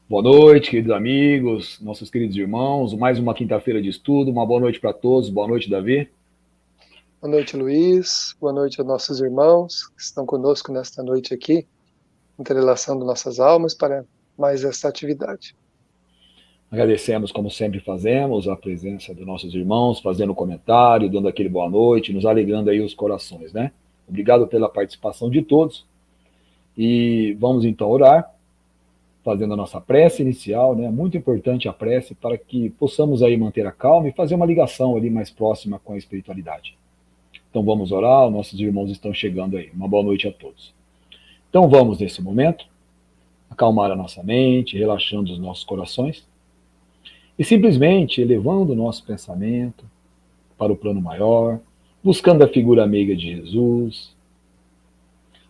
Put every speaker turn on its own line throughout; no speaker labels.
Boa noite, queridos amigos, nossos queridos irmãos. Mais uma quinta-feira de estudo. Uma boa noite para todos. Boa noite, Davi.
Boa noite, Luiz. Boa noite aos nossos irmãos que estão conosco nesta noite aqui, entrelaçando nossas almas para mais esta atividade.
Agradecemos, como sempre fazemos, a presença dos nossos irmãos, fazendo comentário, dando aquele boa noite, nos alegrando aí os corações, né? Obrigado pela participação de todos. E vamos então orar, fazendo a nossa prece inicial, né? Muito importante a prece para que possamos aí manter a calma e fazer uma ligação ali mais próxima com a espiritualidade. Então vamos orar, nossos irmãos estão chegando aí. Uma boa noite a todos. Então vamos, nesse momento, acalmar a nossa mente, relaxando os nossos corações e simplesmente elevando o nosso pensamento para o plano maior, buscando a figura meiga de Jesus,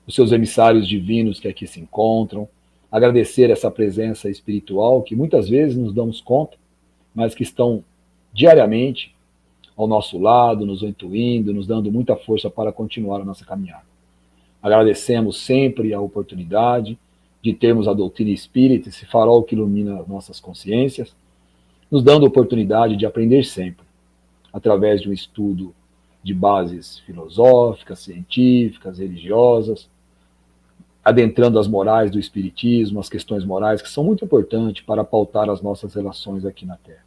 os seus emissários divinos que aqui se encontram, agradecer essa presença espiritual que muitas vezes nos damos conta, mas que estão diariamente ao nosso lado, nos intuindo, nos dando muita força para continuar a nossa caminhada. Agradecemos sempre a oportunidade de termos a doutrina espírita, esse farol que ilumina nossas consciências, nos dando a oportunidade de aprender sempre, através de um estudo de bases filosóficas, científicas, religiosas, adentrando as morais do espiritismo, as questões morais que são muito importantes para pautar as nossas relações aqui na Terra.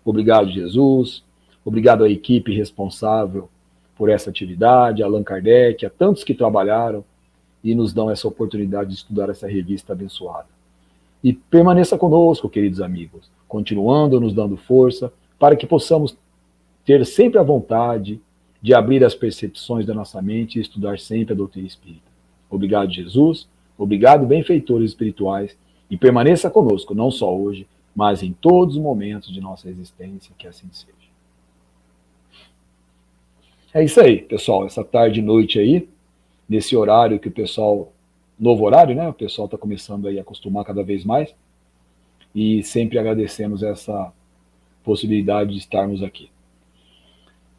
Obrigado, Jesus. Obrigado à equipe responsável por essa atividade, a Allan Kardec, a tantos que trabalharam e nos dão essa oportunidade de estudar essa revista abençoada. E permaneça conosco, queridos amigos, continuando nos dando força para que possamos ter sempre a vontade de abrir as percepções da nossa mente e estudar sempre a doutrina espírita. Obrigado, Jesus. Obrigado, benfeitores espirituais. E permaneça conosco, não só hoje, mas em todos os momentos de nossa existência, que assim seja. É isso aí, pessoal. Essa tarde e noite aí, nesse horário que o pessoal, novo horário, né? O pessoal está começando aí a acostumar cada vez mais. E sempre agradecemos essa possibilidade de estarmos aqui.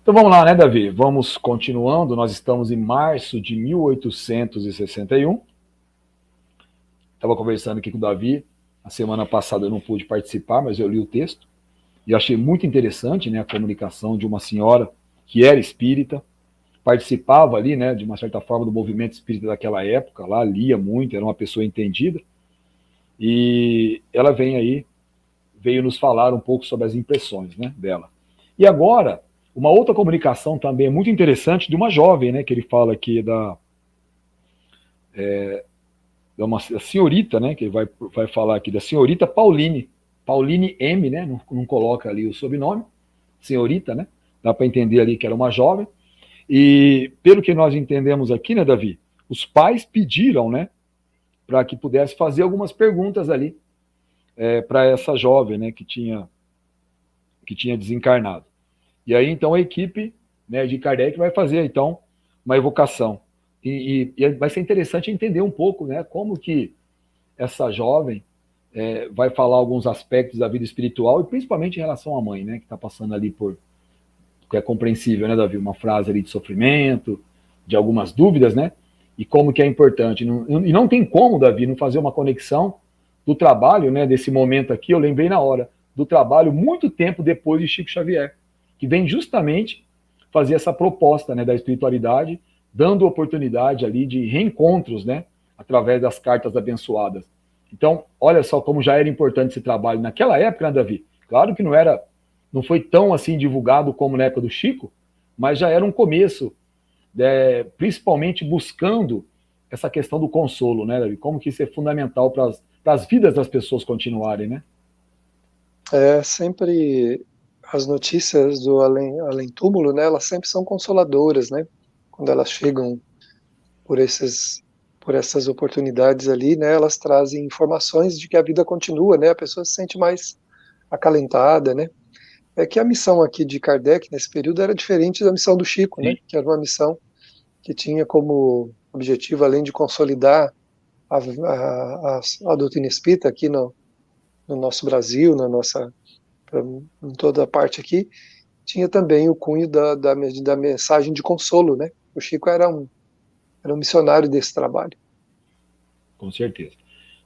Então vamos lá, né, Davi? Vamos continuando. Nós estamos em março de 1861. Estava conversando aqui com o Davi. A semana passada eu não pude participar, mas eu li o texto. E achei muito interessante, né, a comunicação de uma senhora que era espírita, participava ali, né, de uma certa forma do movimento espírita daquela época, lá lia muito, era uma pessoa entendida. E ela veio nos falar um pouco sobre as impressões, né, dela. E agora, uma outra comunicação também muito interessante de uma jovem, né, que ele fala aqui da uma senhorita, né, que ele vai falar aqui da senhorita Pauline M, né, não coloca ali o sobrenome, senhorita, né, dá para entender ali que era uma jovem. E pelo que nós entendemos aqui, né, Davi, os pais pediram, né, para que pudesse fazer algumas perguntas ali para essa jovem, né, que tinha desencarnado. E aí, então, a equipe, né, de Kardec vai fazer, então, uma evocação. E vai ser interessante entender um pouco, né, como que essa jovem vai falar alguns aspectos da vida espiritual, e principalmente em relação à mãe, né, que está passando ali por, que é compreensível, né, Davi, uma frase ali de sofrimento, de algumas dúvidas, né, e como que é importante. E não tem como, Davi, não fazer uma conexão do trabalho, né, desse momento aqui, eu lembrei na hora, do trabalho muito tempo depois de Chico Xavier, que vem justamente fazer essa proposta, né, da espiritualidade, dando oportunidade ali de reencontros, né, através das cartas abençoadas. Então, olha só como já era importante esse trabalho naquela época, né, Davi? Claro que não foi tão assim divulgado como na época do Chico, mas já era um começo, principalmente buscando essa questão do consolo, né, Davi? Como que isso é fundamental para as vidas das pessoas continuarem, né?
Sempre as notícias do além-túmulo, né, elas sempre são consoladoras, né, quando elas chegam por por essas oportunidades ali, né, elas trazem informações de que a vida continua, né, a pessoa se sente mais acalentada, né. É que a missão aqui de Kardec nesse período era diferente da missão do Chico, né,
Sim.
que era uma missão que tinha como objetivo, além de consolidar a doutrina espírita aqui no nosso Brasil, em toda a parte aqui, tinha também o cunho da mensagem de consolo, né? O Chico era um missionário desse trabalho.
Com certeza.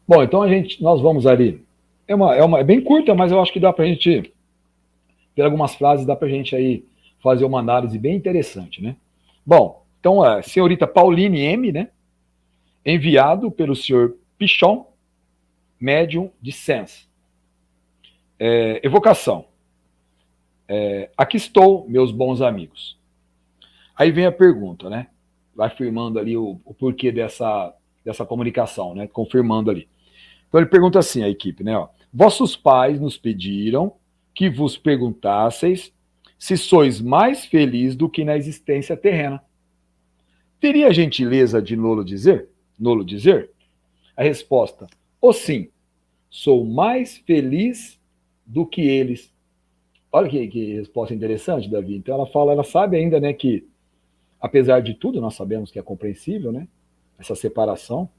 Bom, então nós vamos ali É bem curta, mas eu acho que dá para a gente, ter algumas frases, dá para a gente aí fazer uma análise bem interessante, né? Bom, então, a senhorita Pauline M, né? Enviado pelo senhor Pichon, médium de Sens. Evocação. Aqui estou, meus bons amigos. Aí vem a pergunta, né? Vai afirmando ali o porquê dessa comunicação, né? Confirmando ali. Então ele pergunta assim, a equipe, né? Ó, vossos pais nos pediram que vos perguntasseis se sois mais feliz do que na existência terrena. Teria a gentileza de nolo dizer? Nolo dizer? A resposta, sim, sou mais feliz do que eles. Olha que resposta interessante, Davi. Então ela sabe ainda, né, que apesar de tudo, nós sabemos que é compreensível, né, essa separação,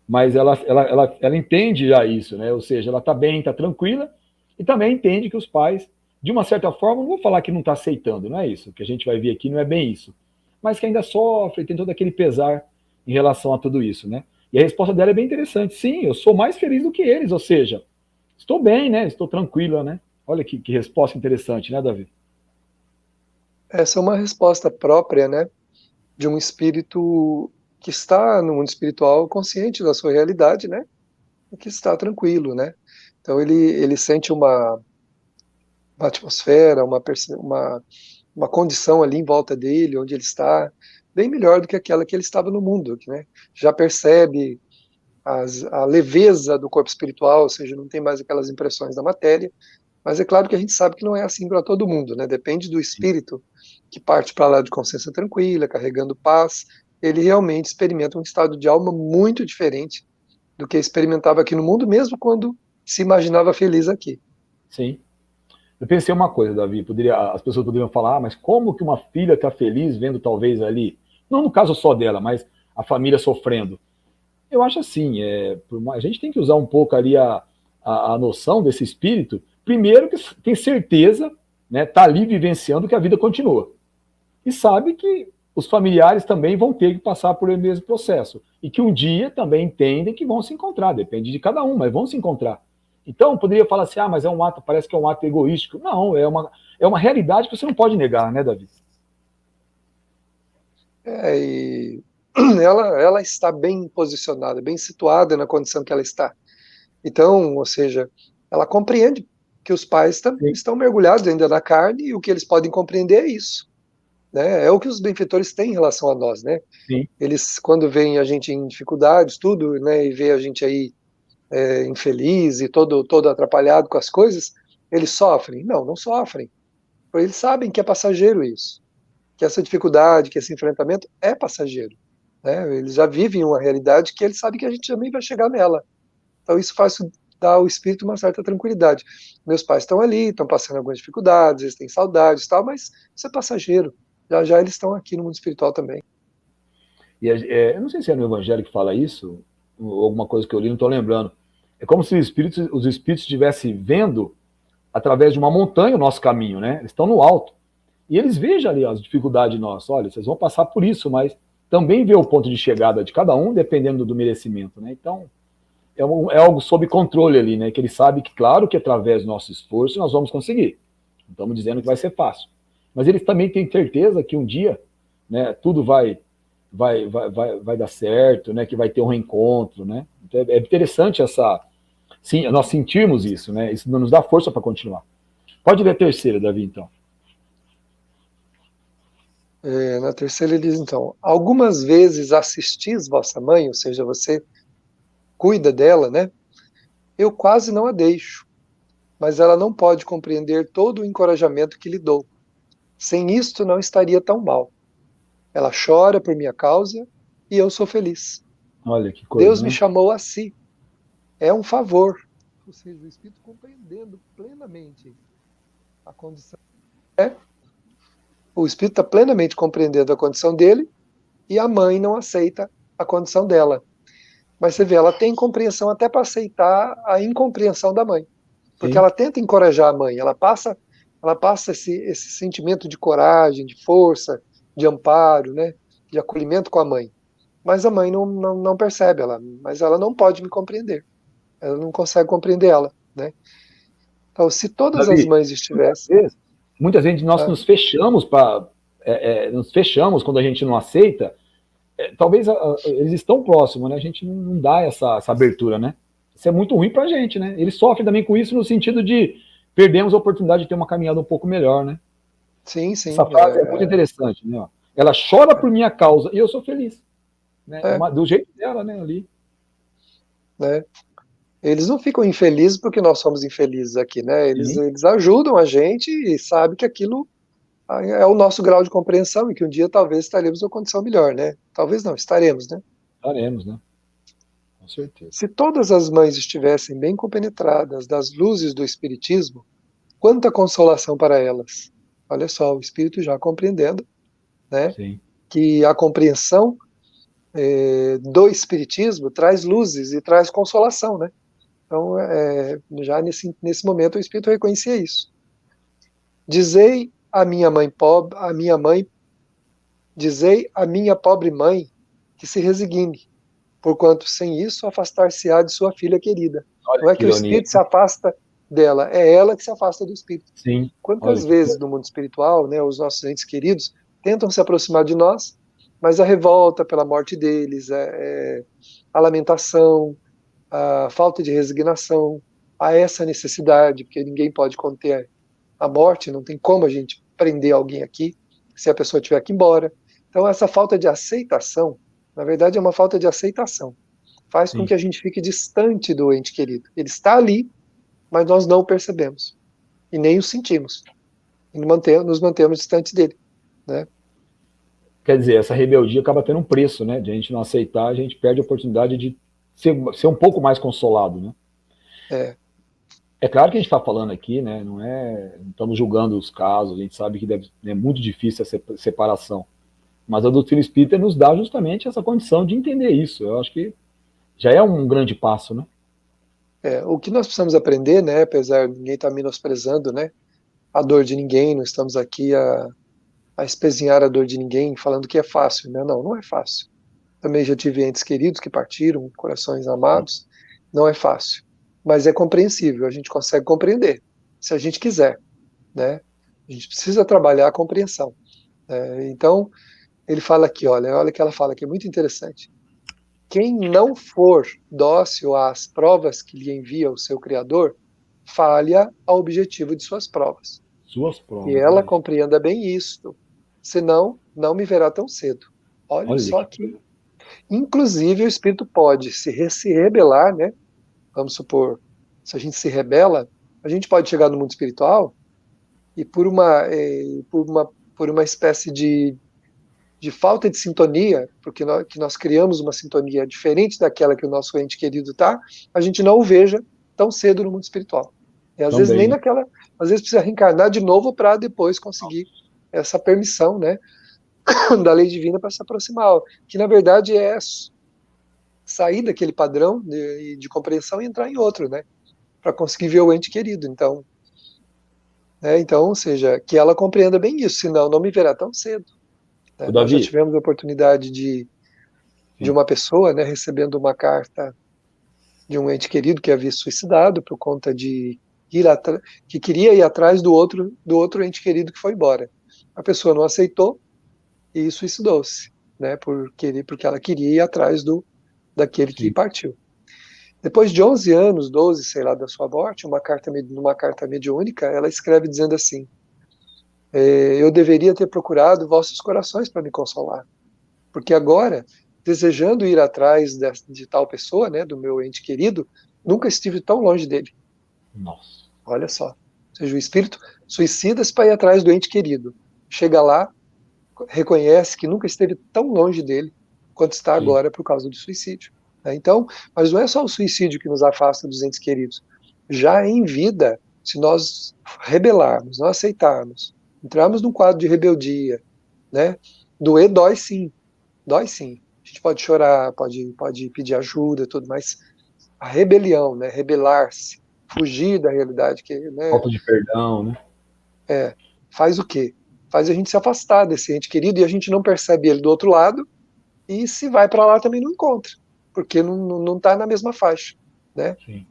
mas ela entende já isso, né, ou seja, ela está bem, está tranquila, e também entende que os pais, de uma certa forma, não vou falar que não está aceitando, não é isso, o que a gente vai ver aqui não é bem isso, mas que ainda sofre, tem todo aquele pesar em relação a tudo isso, né, e a resposta dela é bem interessante, sim, eu sou mais feliz do que eles, ou seja, estou bem, né, estou tranquila, né, olha que resposta interessante, né, Davi?
Essa é uma resposta própria, né, de um espírito que está no mundo espiritual consciente da sua realidade, né, e que está tranquilo, né. Então ele sente uma atmosfera, uma condição ali em volta dele, onde ele está, bem melhor do que aquela que ele estava no mundo, né? Já percebe a leveza do corpo espiritual, ou seja, não tem mais aquelas impressões da matéria, mas é claro que a gente sabe que não é assim para todo mundo, né? Depende do espírito que parte para lá de consciência tranquila, carregando paz, ele realmente experimenta um estado de alma muito diferente do que experimentava aqui no mundo, mesmo quando se imaginava feliz aqui.
Sim. Eu pensei uma coisa, Davi, as pessoas poderiam falar, mas como que uma filha está feliz vendo talvez ali, não no caso só dela, mas a família sofrendo? Eu acho assim, a gente tem que usar um pouco ali a noção desse espírito, primeiro que tem certeza, né, tá ali vivenciando que a vida continua. E sabe que os familiares também vão ter que passar por o mesmo processo. E que um dia também entendem que vão se encontrar, depende de cada um, mas vão se encontrar. Então, poderia falar assim, mas é um ato, parece que é um ato egoístico. Não, é uma realidade que você não pode negar, né, Davi?
E ela está bem posicionada, bem situada na condição que ela está. Então, ou seja, ela compreende que os pais
Sim.
estão mergulhados ainda na carne e o que eles podem compreender é isso. Né? É o que os benfeitores têm em relação a nós. Né?
Sim.
Eles, quando veem a gente em dificuldades, tudo, né, e vê a gente aí infeliz e todo atrapalhado com as coisas, eles sofrem? Não, não sofrem. Porque eles sabem que é passageiro isso, que essa dificuldade, que esse enfrentamento é passageiro. Né? Eles já vivem uma realidade que eles sabem que a gente também vai chegar nela. Então isso faz dar ao espírito uma certa tranquilidade. Meus pais estão ali, estão passando algumas dificuldades, eles têm saudades e tal, mas isso é passageiro. Já já eles estão aqui no mundo espiritual também.
E eu não sei se é no Evangelho que fala isso, ou alguma coisa que eu li, não estou lembrando. É como se os espíritos estivessem vendo através de uma montanha o nosso caminho, né? Eles estão no alto. E eles vejam ali as dificuldades nossas. Olha, vocês vão passar por isso, mas também vê o ponto de chegada de cada um, dependendo do merecimento, né? Então, é algo sob controle ali, né? Que ele sabe que, claro, que através do nosso esforço nós vamos conseguir. Não estamos dizendo que vai ser fácil. Mas eles também têm certeza que um dia, né, tudo vai dar certo, né? Que vai ter um reencontro, né? Então, é interessante sim, nós sentirmos isso, né? Isso nos dá força para continuar. Pode ler a terceira, Davi, então.
Na terceira ele diz, então, algumas vezes assistis vossa mãe, ou seja, você cuida dela, né? Eu quase não a deixo, mas ela não pode compreender todo o encorajamento que lhe dou. Sem isto não estaria tão mal. Ela chora por minha causa e eu sou feliz.
Olha que coisa,
Deus me
né?
chamou a si. É um favor. Ou seja, o Espírito compreendendo plenamente a condição. O Espírito está plenamente compreendendo a condição dele e a mãe não aceita a condição dela. Mas você vê, ela tem compreensão até para aceitar a incompreensão da mãe. Porque
Sim.
ela tenta encorajar a mãe, ela passa esse sentimento de coragem, de força, de amparo, né, de acolhimento com a mãe. Mas a mãe não percebe, mas ela não pode me compreender. Ela não consegue compreender ela. né? Então, se todas as
Davi,
mães estivessem...
muitas vezes nós
Ah,
nos fechamos quando a gente não aceita. Talvez eles estão próximos, né? A gente não dá essa abertura, né? Isso é muito ruim pra gente, né? Eles sofrem também com isso no sentido de perdemos a oportunidade de ter uma caminhada um pouco melhor, né?
sim,
Essa
sim,
frase é muito interessante, né? Ó. Ela chora por minha causa e eu sou feliz, né? Do jeito dela, né? Ali.
né? Eles não ficam infelizes porque nós somos infelizes aqui, né?
Sim,
Eles ajudam a gente e sabem que aquilo é o nosso grau de compreensão e que um dia talvez estaremos numa condição melhor, né? Talvez não, estaremos, né?
estaremos, né? Com certeza.
Se todas as mães estivessem bem compenetradas das luzes do Espiritismo, quanta consolação para elas. Olha só, o Espírito já compreendendo, né?
Sim.
Que a compreensão do Espiritismo traz luzes e traz consolação, né? Então, já nesse momento o Espírito reconhecia isso. Dizei a minha mãe, dizei a minha pobre mãe que se resigne, porquanto sem isso afastar-se-á de sua filha querida.
Olha
Não é
que
que o
ironia.
Espírito se afasta dela, é ela que se afasta do Espírito.
Sim, olha
Quantas
que
vezes no mundo espiritual, né, os nossos entes queridos tentam se aproximar de nós, mas a revolta pela morte deles, a lamentação, a falta de resignação, a essa necessidade, porque ninguém pode conter a morte, não tem como a gente prender alguém aqui se a pessoa tiver que ir embora. Então, essa falta de aceitação, na verdade, é uma falta de aceitação. Faz com
sim.
que a gente fique distante do ente querido. Ele está ali, mas nós não o percebemos e nem o sentimos. E nos mantemos distantes dele, né?
Quer dizer, essa rebeldia acaba tendo um preço, né? De a gente não aceitar, a gente perde a oportunidade de ser um pouco mais consolado, né?
É,
É claro que a gente está falando aqui, né? Não estamos julgando os casos, a gente sabe que é muito difícil essa separação. Mas a doutrina espírita nos dá justamente essa condição de entender isso. Eu acho que já é um grande passo, né?
o que nós precisamos aprender, né? Apesar de ninguém estar menosprezando, né? A dor de ninguém, não estamos aqui a espezinhar a dor de ninguém, falando que é fácil, né? Não, não é fácil. Também já tive entes queridos que partiram, corações amados. Não é fácil, mas é compreensível. A gente consegue compreender, se a gente quiser, né? A gente precisa trabalhar a compreensão. Então, ele fala aqui, olha que ela fala aqui, é muito interessante. Quem não for dócil às provas que lhe envia o seu Criador, falha ao objetivo de suas provas.
Suas
E
provas,
ela
olha.
compreenda bem isto, senão não me verá tão cedo. Olha
Olha
só
que
que, inclusive, o espírito pode se rebelar, né? Vamos supor, se a gente se rebela, a gente pode chegar no mundo espiritual e por uma espécie de falta de sintonia, porque nós criamos uma sintonia diferente daquela que o nosso ente querido está, a gente não o veja tão cedo no mundo espiritual. E às vezes nem
também, né?
naquela, às vezes precisa reencarnar de novo para depois conseguir essa permissão, né, da lei divina para se aproximar, que na verdade é sair daquele padrão de compreensão e entrar em outro, né, para conseguir ver o ente querido. Então, ou seja, que ela compreenda bem isso, senão não me verá tão cedo.
O
Nós já
Davi,
tivemos a oportunidade de
sim,
uma pessoa, né, recebendo uma carta de um ente querido que havia suicidado por conta de que queria ir atrás do outro ente querido que foi embora. A pessoa não aceitou e suicidou-se, né, porque ela queria ir atrás daquele que
sim.
partiu. Depois de 11 anos, 12, sei lá, da sua morte, numa carta mediúnica, ela escreve dizendo assim: eu deveria ter procurado vossos corações para me consolar, porque agora, desejando ir atrás de tal pessoa, né, do meu ente querido, nunca estive tão longe dele.
Nossa.
Olha só. Ou seja, o espírito suicida-se para ir atrás do ente querido. Chega lá, reconhece que nunca esteve tão longe dele quanto está
Sim,
agora por causa do suicídio. Então, mas não é só o suicídio que nos afasta dos entes queridos. Já em vida, se nós rebelarmos, não aceitarmos, entrarmos num quadro de rebeldia, né? Doer dói sim, dói sim. A gente pode chorar, pode pedir ajuda, tudo, mas a rebelião, né? Rebelar-se, fugir da realidade, né?
falta de perdão, né?
Faz o quê? Faz a gente se afastar desse ente querido e a gente não percebe ele do outro lado e se vai para lá também não encontra, porque não está na mesma faixa, né?
Sim.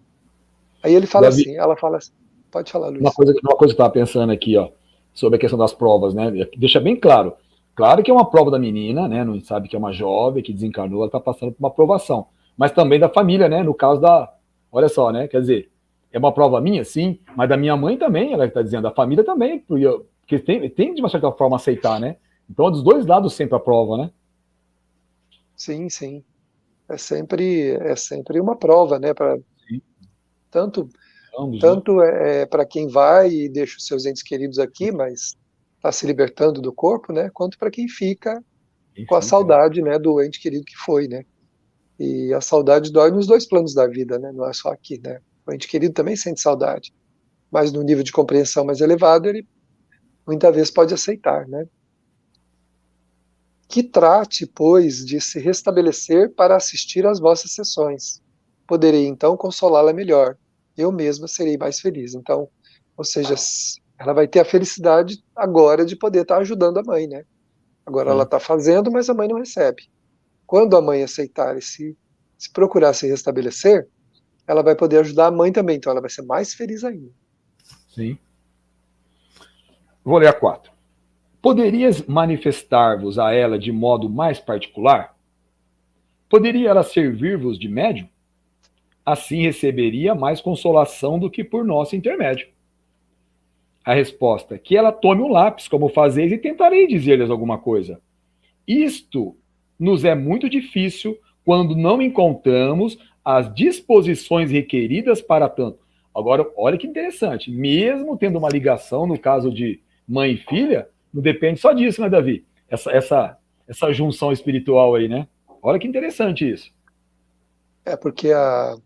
Aí ele fala
Davi,
assim, ela fala assim, pode falar,
uma
Luiz.
coisa, uma coisa que eu estava pensando aqui, ó, sobre a questão das provas, né? Deixa bem claro. Claro que é uma prova da menina, né? Não sabe que é uma jovem que desencarnou, ela está passando por uma aprovação. Mas também da família, né? No caso da. Olha só, né? Quer dizer, é uma prova minha, sim, mas da minha mãe também, ela está dizendo, da família também, porque tem de uma certa forma aceitar, né? Então, é dos dois lados sempre a prova, né?
Sim, sim. É sempre uma prova, né? Para
Sim,
tanto
ambos, né?
tanto para quem vai e deixa os seus entes queridos aqui, mas está se libertando do corpo, né? Quanto para quem fica
Quem
com a
fica, né?
saudade, né? Do ente querido que foi, né? E a saudade dói nos dois planos da vida, né? Não é só aqui, né? O ente querido também sente saudade, mas no nível de compreensão mais elevado ele muitas vezes pode aceitar, né? Que trate, pois, de se restabelecer para assistir às vossas sessões. Poderei então consolá-la melhor. Eu mesma serei mais feliz. Então, ou seja, ela vai ter a felicidade agora de poder estar ajudando a mãe, né? Agora ela
Sim,
está fazendo, mas a mãe não recebe. Quando a mãe aceitar e se procurar se restabelecer, ela vai poder ajudar a mãe também. Então ela vai ser mais feliz ainda.
sim. Vou ler a 4. Poderias manifestar-vos a ela de modo mais particular? Poderia ela servir-vos de médium? Assim receberia mais consolação do que por nosso intermédio. A resposta: que ela tome um lápis, como fazeis, e tentarei dizer-lhes alguma coisa. Isto nos é muito difícil quando não encontramos as disposições requeridas para tanto. Agora, olha que interessante. Mesmo tendo uma ligação, no caso de mãe e filha, não depende só disso, né, Davi? Essa junção espiritual aí, né? Olha que interessante isso.
É porque a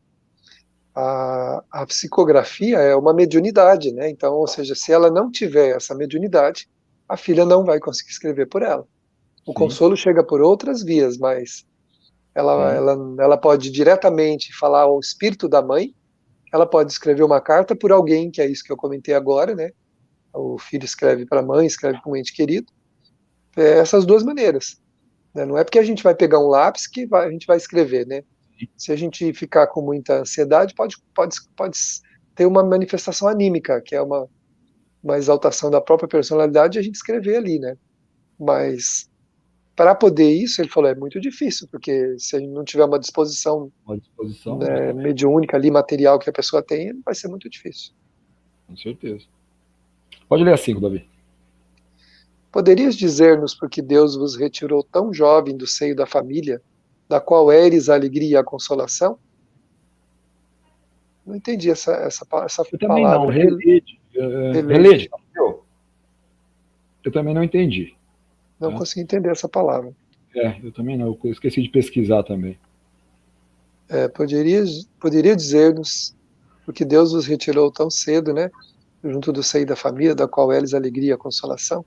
psicografia é uma mediunidade, né? Então, ou seja, se ela não tiver essa mediunidade, a filha não vai conseguir escrever por ela. O
Sim,
consolo chega por outras vias, mas ela,
sim,
ela, ela pode diretamente falar ao espírito da mãe, ela pode escrever uma carta por alguém, que é isso que eu comentei agora, né? O filho escreve para a mãe, escreve para um ente querido. É essas duas maneiras, né? Não é porque a gente vai pegar um lápis que a gente vai escrever, né? Se a gente ficar com muita ansiedade, pode ter uma manifestação anímica, que é uma exaltação da própria personalidade e a gente escrever ali, né? Mas para poder isso, ele falou, é muito difícil, porque se a gente não tiver uma disposição,
à disposição,
né,
justamente.
mediúnica ali, material que a pessoa tem, vai ser muito difícil.
Com certeza. Pode ler a 5, Davi.
Poderias dizer-nos por que Deus vos retirou tão jovem do seio da família, da qual eres a alegria e a consolação? Não entendi essa
Eu também não.
palavra.
Relede.
Relede.
Relede. Eu também não entendi.
Não
Tá?
consegui entender essa palavra.
Eu também não. Eu esqueci de pesquisar também.
Poderia dizer-nos por que Deus vos retirou tão cedo, né? Junto do seio da família, da qual eles a alegria e a consolação.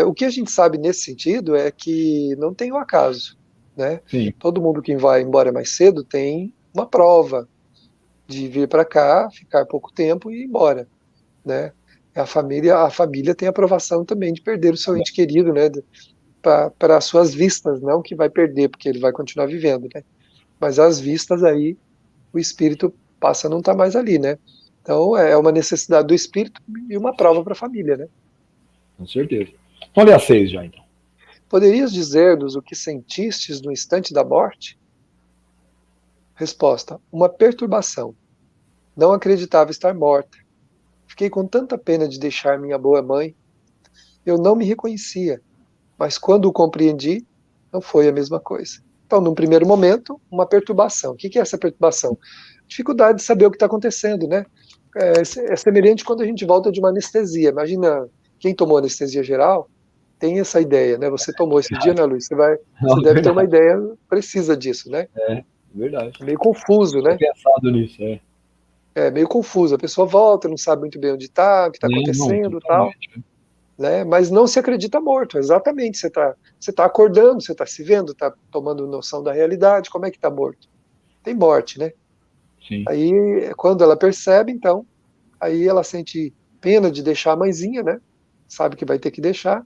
O que a gente sabe nesse sentido é que não tem o acaso, né?
Sim,
Todo mundo que vai embora mais cedo tem uma prova de vir para cá, ficar pouco tempo e ir embora, né? A família tem aprovação também de perder o seu ente querido, né? Para as suas vistas, não que vai perder, porque ele vai continuar vivendo, né? Mas às vistas aí o espírito passa a não estar mais ali, né? Então é uma necessidade do espírito e uma prova para a família, né?
com certeza. Vamos ler a 6 já, então.
Poderias dizer-nos o que sentistes no instante da morte? Resposta: uma perturbação. Não acreditava estar morta. Fiquei com tanta pena de deixar minha boa mãe. Eu não me reconhecia, mas quando o compreendi, não foi a mesma coisa. Então, num primeiro momento, uma perturbação. O que é essa perturbação? Dificuldade de saber o que está acontecendo, né? É semelhante quando a gente volta de uma anestesia. Imagina quem tomou anestesia geral tem essa ideia, né? Você tomou esse dia, né, Luiz? Você
Não, é
deve ter uma
verdade.
ideia precisa disso, né?
É verdade.
É meio confuso,
Tinha
né?
pensado nisso.
É meio confuso. A pessoa volta, não sabe muito bem onde está, o que está
Não,
acontecendo, tal,
totalmente.
né? Mas não se acredita morto. Exatamente. Você tá acordando, você está se vendo, está tomando noção da realidade. Como é que está morto? Tem morte, né?
Sim,
Aí, quando ela percebe, então, aí ela sente pena de deixar a mãezinha, né? Sabe que vai ter que deixar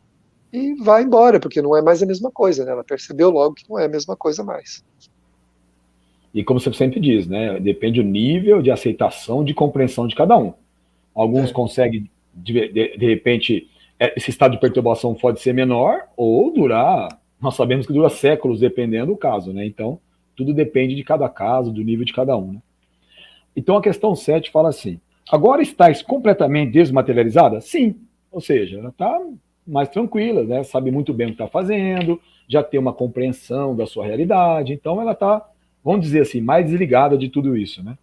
e vai embora, porque não é mais a mesma coisa, né? Ela percebeu logo que não é a mesma coisa mais.
E como você sempre diz, né? Depende do nível de aceitação, de compreensão de cada um. Alguns
É.
conseguem, de repente, esse estado de perturbação pode ser menor ou durar, nós sabemos que dura séculos, dependendo do caso, né? Então, tudo depende de cada caso, do nível de cada um, né? Então, a questão 7 fala assim: agora estás completamente desmaterializada? Sim. Ou seja, ela está mais tranquila, né? Sabe muito bem o que está fazendo, já tem uma compreensão da sua realidade, então ela está, vamos dizer assim, mais desligada de tudo isso, né?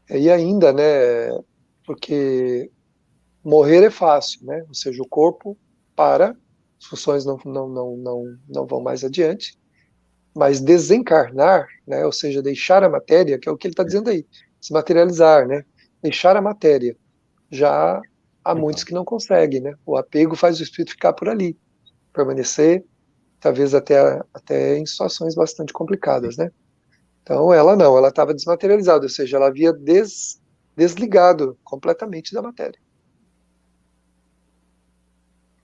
E ainda, né, porque morrer é fácil, né? Ou seja, o corpo para, as funções não vão mais adiante, mas desencarnar, né, ou seja, deixar a matéria, que é o que ele está dizendo aí, se materializar, né? Deixar a matéria. Já há muitos que não conseguem, né? O apego faz o espírito ficar por ali, permanecer, talvez até em situações bastante complicadas, né? Então ela não, ela estava desmaterializada, ou seja, ela havia desligado completamente da matéria.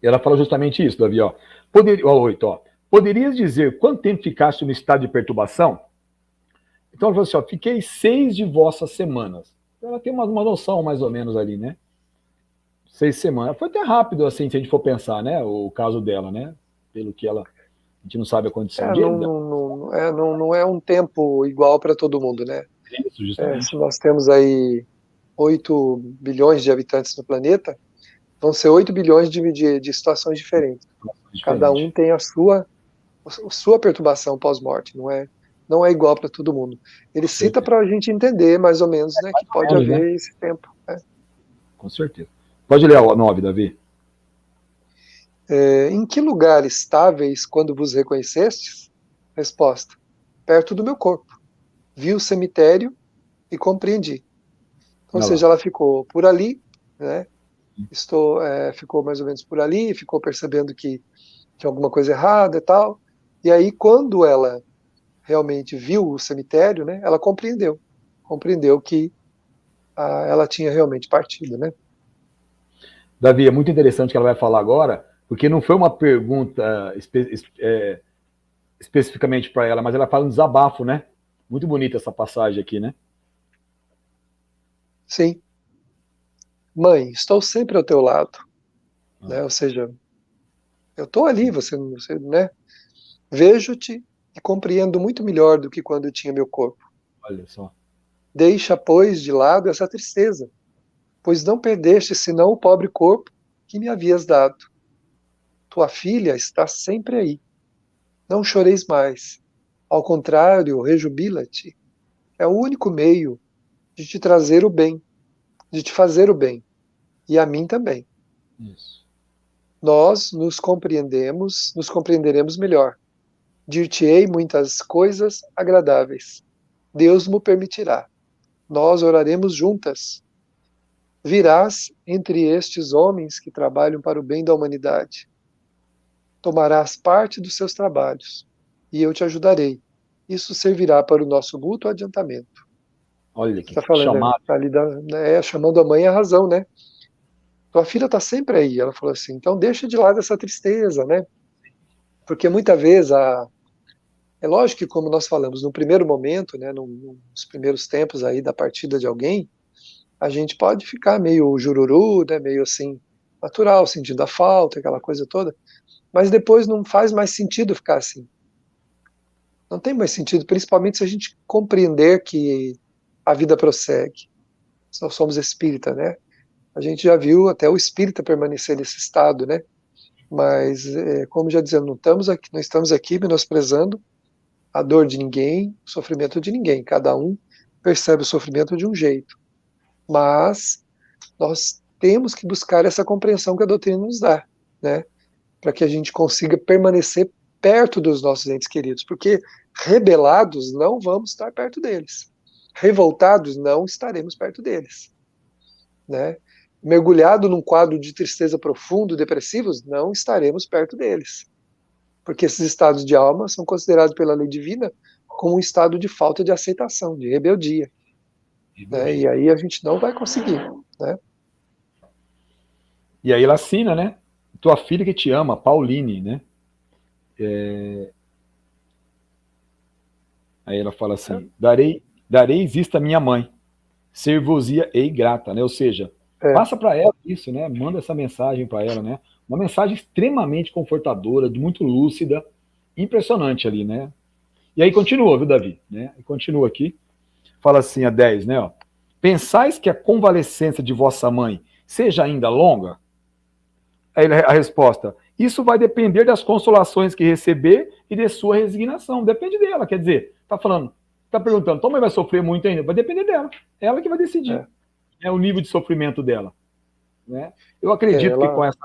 E ela fala justamente isso, Davi, ó. Ó, 8, ó. Poderias dizer quanto tempo ficaste no estado de perturbação? Então ela falou assim, ó, fiquei 6 de vossas semanas. Ela tem uma noção mais ou menos ali, né? 6 semanas. Foi até rápido, assim, se a gente for pensar, né? O caso dela, né? Pelo que ela. A gente não sabe a condição de
Não é um tempo igual para todo mundo, né?
isso,
Se
justamente.
nós temos aí 8 bilhões de habitantes no planeta, vão ser 8 bilhões de situações diferentes. Cada um
Diferente.
tem a sua perturbação pós-morte, não é igual para todo mundo. Ele
Com
cita
certeza.
para a gente entender, mais ou menos, né, que
Mais
pode
ou menos, né?
haver esse tempo. Né?
Com certeza. Pode ler a 9, Davi.
Em que lugar estáveis quando vos reconhecestes? Resposta: perto do meu corpo. Vi o cemitério e compreendi. Então, ou
Olha
seja,
lá.
ela ficou por ali, né? Ficou mais ou menos por ali, ficou percebendo que tinha alguma coisa errada e tal. E aí, quando ela realmente viu o cemitério, né, ela compreendeu que ela tinha realmente partido, né?
Davi, é muito interessante o que ela vai falar agora, porque não foi uma pergunta especificamente para ela, mas ela fala um desabafo, né? Muito bonita essa passagem aqui, né?
Sim, mãe, estou sempre ao teu lado, né? Ou seja, eu estou ali, você, né? Vejo-te e compreendo muito melhor do que quando eu tinha meu corpo.
Olha só.
Deixa, pois, de lado essa tristeza, pois não perdeste senão o pobre corpo que me havias dado. Tua filha está sempre aí. Não choreis mais. Ao contrário, rejubila-te. É o único meio de te trazer o bem, de te fazer o bem, e a mim também.
Isso.
Nós nos compreenderemos melhor. Dir-te-ei muitas coisas agradáveis. Deus mo permitirá. Nós oraremos juntas. Virás entre estes homens que trabalham para o bem da humanidade. Tomarás parte dos seus trabalhos, e eu te ajudarei. Isso servirá para o nosso mútuo adiantamento.
Olha que
Está falando,
chamado.
tá ali chamando a mãe a razão, né? Tua filha está sempre aí. Ela falou assim, então deixa de lado essa tristeza, né? Porque muitas vezes é lógico que, como nós falamos, no primeiro momento, né, nos primeiros tempos aí da partida de alguém, a gente pode ficar meio jururu, né, meio assim, natural, sentindo a falta, aquela coisa toda, mas depois não faz mais sentido ficar assim. Não tem mais sentido, principalmente se a gente compreender que a vida prossegue. Se nós somos espírita, né? A gente já viu até o espírita permanecer nesse estado, né? Mas, como já dizendo, não estamos aqui menosprezando a dor de ninguém, o sofrimento de ninguém. Cada um percebe o sofrimento de um jeito. Mas nós temos que buscar essa compreensão que a doutrina nos dá, né? Para que a gente consiga permanecer perto dos nossos entes queridos, porque rebelados não vamos estar perto deles. Revoltados não estaremos perto deles, né? Mergulhado num quadro de tristeza profundo, depressivos, não estaremos perto deles. Porque esses estados de alma são considerados pela lei divina como um estado de falta de aceitação, de rebeldia. Né? E aí a gente não vai conseguir. Né?
E aí ela assina, né? Tua filha que te ama, Pauline, né? Aí ela fala assim, dareis isto à minha mãe, ser-vos-ia-ei grata, né? Ou seja, passa para ela isso, né? Manda essa mensagem para ela, né? Uma mensagem extremamente confortadora, muito lúcida, impressionante ali, né? E aí continua, viu, Davi? Né? E continua aqui, fala assim, a 10, né? Ó, pensais que a convalescência de vossa mãe seja ainda longa? Aí a resposta, isso vai depender das consolações que receber e de sua resignação. Depende dela, quer dizer, tá falando, tá perguntando, tua mãe vai sofrer muito ainda? Vai depender dela. Ela que vai decidir. É o nível de sofrimento dela. Né? Eu acredito que com essa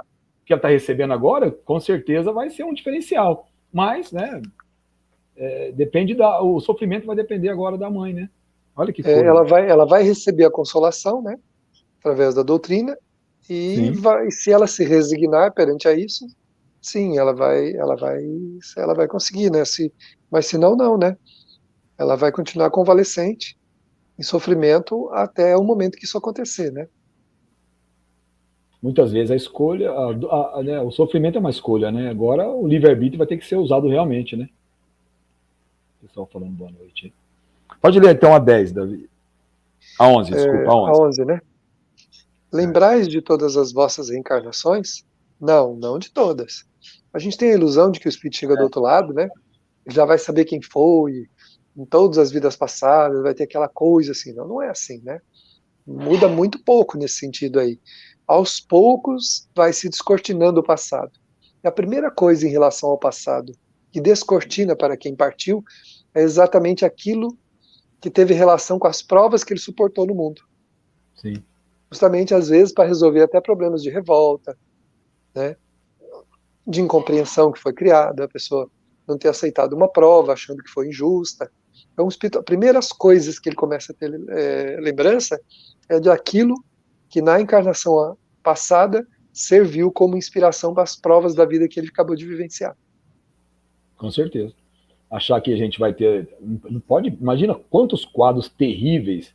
que ela está recebendo agora, com certeza vai ser um diferencial. Mas, né, depende o sofrimento vai depender agora da mãe, né? Olha que coisa.
Ela vai receber a consolação, né, através da doutrina, e se ela se resignar perante a isso, sim, ela vai conseguir, né? Mas se não, não, né? Ela vai continuar convalescente, em sofrimento, até o momento que isso acontecer, né?
Muitas vezes a escolha, né, o sofrimento é uma escolha, né? Agora o livre-arbítrio vai ter que ser usado realmente, né? Pessoal falando boa noite. Pode ler então a 10, Davi. A 11, desculpa, a 11.
A 11, né? Lembrais de todas as vossas reencarnações? Não, não de todas. A gente tem a ilusão de que o espírito chega do outro lado, né? Ele já vai saber quem foi, em todas as vidas passadas, vai ter aquela coisa assim. Não, não é assim, né? Muda muito pouco nesse sentido aí. Aos poucos vai se descortinando o passado. E a primeira coisa em relação ao passado que descortina para quem partiu é exatamente aquilo que teve relação com as provas que ele suportou no mundo.
Sim.
Justamente, às vezes, para resolver até problemas de revolta, né? De incompreensão que foi criada, a pessoa não ter aceitado uma prova, achando que foi injusta. Então, as primeiras coisas que ele começa a ter lembrança é de aquilo que na encarnação passada serviu como inspiração para as provas da vida que ele acabou de vivenciar.
Com certeza. Achar que a gente vai ter... Não pode... Imagina quantos quadros terríveis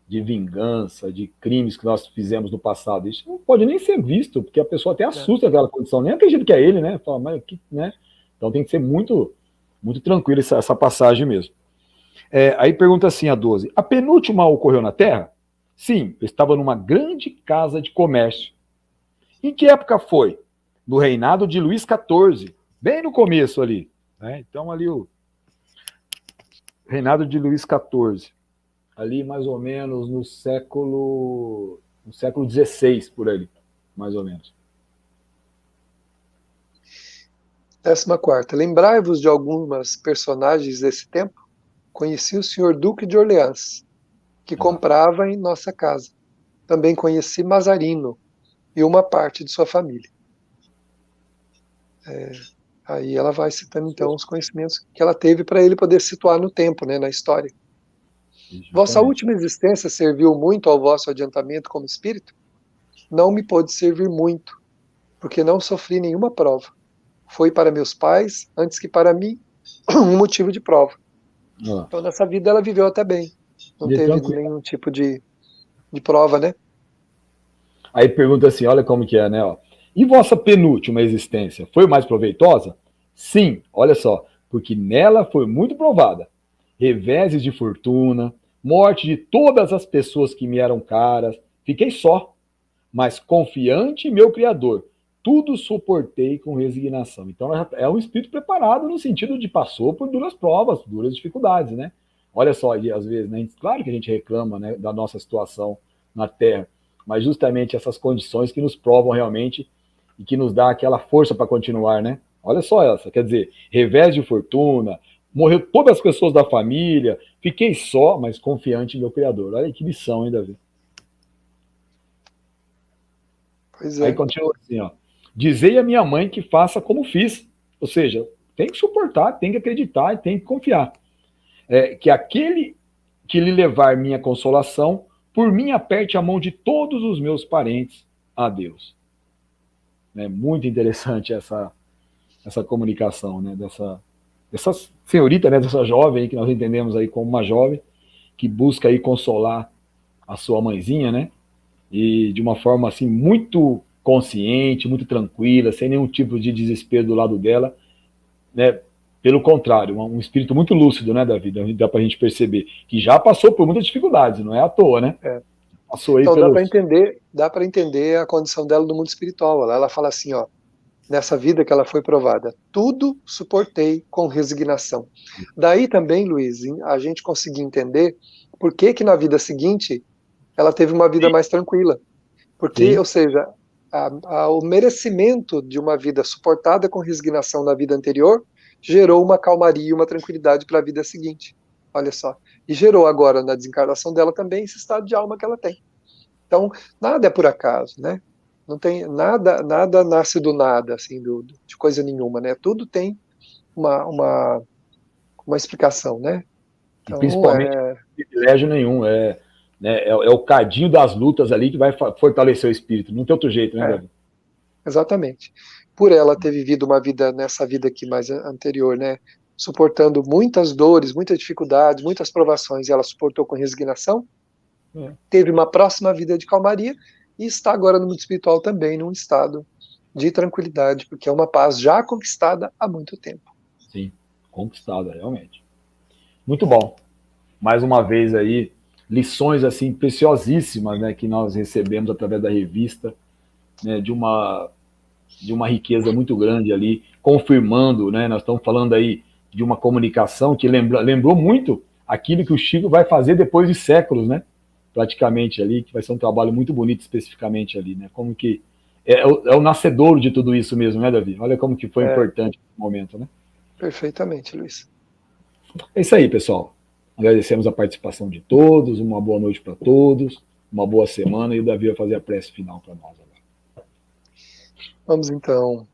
de vingança, de crimes que nós fizemos no passado. Isso não pode nem ser visto, porque a pessoa até assusta aquela condição, nem acredita que é ele, né? Fala, mas que, né? Então tem que ser muito, muito tranquilo essa passagem mesmo. Aí pergunta assim a 12, a penúltima ocorreu na Terra? Sim, eu estava numa grande casa de comércio. Em que época foi? No reinado de Luís XIV, bem no começo ali. Né? Então ali o reinado de Luís XIV. Ali mais ou menos no século XVI, por ali, mais ou menos.
14ª. Lembrai-vos de algumas personagens desse tempo? Conheci o senhor Duque de Orleans, que comprava em nossa casa. Também conheci Mazarino e uma parte de sua família. Aí ela vai citando, então, os conhecimentos que ela teve para ele poder situar no tempo, né, na história. Justamente. Vossa última existência serviu muito ao vosso adiantamento como espírito? Não me pôde servir muito, porque não sofri nenhuma prova. Foi para meus pais, antes que para mim, um motivo de prova. Então, nessa vida, ela viveu até bem. Não teve nenhum tipo de prova, né?
Aí pergunta assim, olha como que é, né? Ó. E vossa penúltima existência foi mais proveitosa? Sim, olha só, porque nela foi muito provada. Reveses de fortuna, morte de todas as pessoas que me eram caras. Fiquei só, mas confiante em meu Criador. Tudo suportei com resignação. Então é um espírito preparado no sentido de passou por duras provas, duras dificuldades, né? Olha só, às vezes, né? Claro que a gente reclama, né, da nossa situação na Terra, mas justamente essas condições que nos provam realmente e que nos dá aquela força para continuar, né? Olha só essa, quer dizer, revés de fortuna, morreu todas as pessoas da família, fiquei só, mas confiante em meu Criador. Olha que lição, hein, Davi?
Pois é.
Aí continua assim, ó. Dizei à minha mãe que faça como fiz. Ou seja, tem que suportar, tem que acreditar e tem que confiar. Que aquele que lhe levar minha consolação, por mim aperte a mão de todos os meus parentes a Deus. É muito interessante essa comunicação, né? Dessa senhorita, né? Dessa jovem que nós entendemos aí como uma jovem que busca aí consolar a sua mãezinha, né? E de uma forma assim muito consciente, muito tranquila, sem nenhum tipo de desespero do lado dela, né? Pelo contrário, um espírito muito lúcido, né, Davi? Dá para a gente perceber que já passou por muitas dificuldades, não é à toa, né?
É.
Passou aí
Então
pelos.
dá para entender a condição dela no mundo espiritual. Ela fala assim, ó, nessa vida que ela foi provada, tudo suportei com resignação. Daí também, Luiz, a gente conseguir entender por que que na vida seguinte ela teve uma vida mais tranquila. Porque,
Sim,
ou seja, o merecimento de uma vida suportada com resignação na vida anterior gerou uma calmaria e uma tranquilidade para a vida seguinte. Olha só. E gerou agora na desencarnação dela também esse estado de alma que ela tem. Então, nada é por acaso, né? Não tem nada nasce do nada, assim, de coisa nenhuma, né? Tudo tem uma, uma, uma explicação, né?
e
Então,
principalmente privilégio nenhum. É o cadinho das lutas ali que vai fortalecer o espírito. Não tem outro jeito, né,
é,
Davi?
exatamente. Por ela ter vivido uma vida nessa vida aqui mais anterior, né? Suportando muitas dores, muitas dificuldades, muitas provações, e ela suportou com resignação,
É,
teve uma próxima vida de calmaria e está agora no mundo espiritual também num estado de tranquilidade, porque é uma paz já conquistada há muito tempo.
sim, conquistada, realmente. Muito bom. Mais uma vez aí, lições assim preciosíssimas, né, que nós recebemos através da revista, né, de uma riqueza muito grande ali, confirmando, né, nós estamos falando aí de uma comunicação que lembrou muito aquilo que o Chico vai fazer depois de séculos, né, praticamente ali, que vai ser um trabalho muito bonito especificamente ali, né, como que é o nascedouro de tudo isso mesmo, né, Davi? Olha como que foi
É,
importante esse momento, né?
perfeitamente, Luiz.
É isso aí, pessoal. Agradecemos a participação de todos, uma boa noite para todos, uma boa semana, e o Davi vai fazer a prece final para nós agora.
Vamos então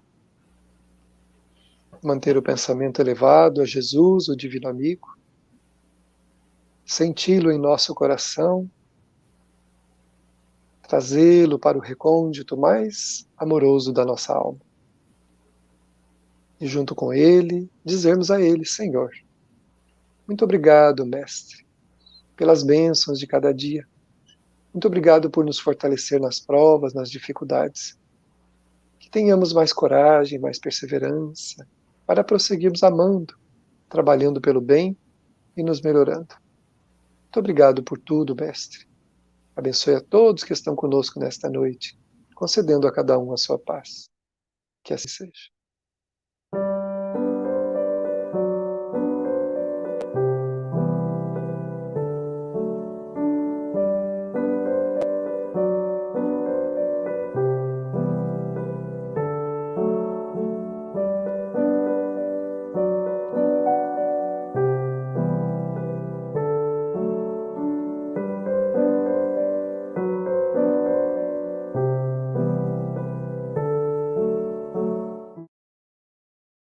manter o pensamento elevado a Jesus, o Divino Amigo, senti-lo em nosso coração, trazê-lo para o recôndito mais amoroso da nossa alma. E junto com ele, dizermos a ele: Senhor, muito obrigado, Mestre, pelas bênçãos de cada dia. Muito obrigado por nos fortalecer nas provas, nas dificuldades. Que tenhamos mais coragem, mais perseverança, para prosseguirmos amando, trabalhando pelo bem e nos melhorando. Muito obrigado por tudo, Mestre. Abençoe a todos que estão conosco nesta noite, concedendo a cada um a sua paz. Que assim seja.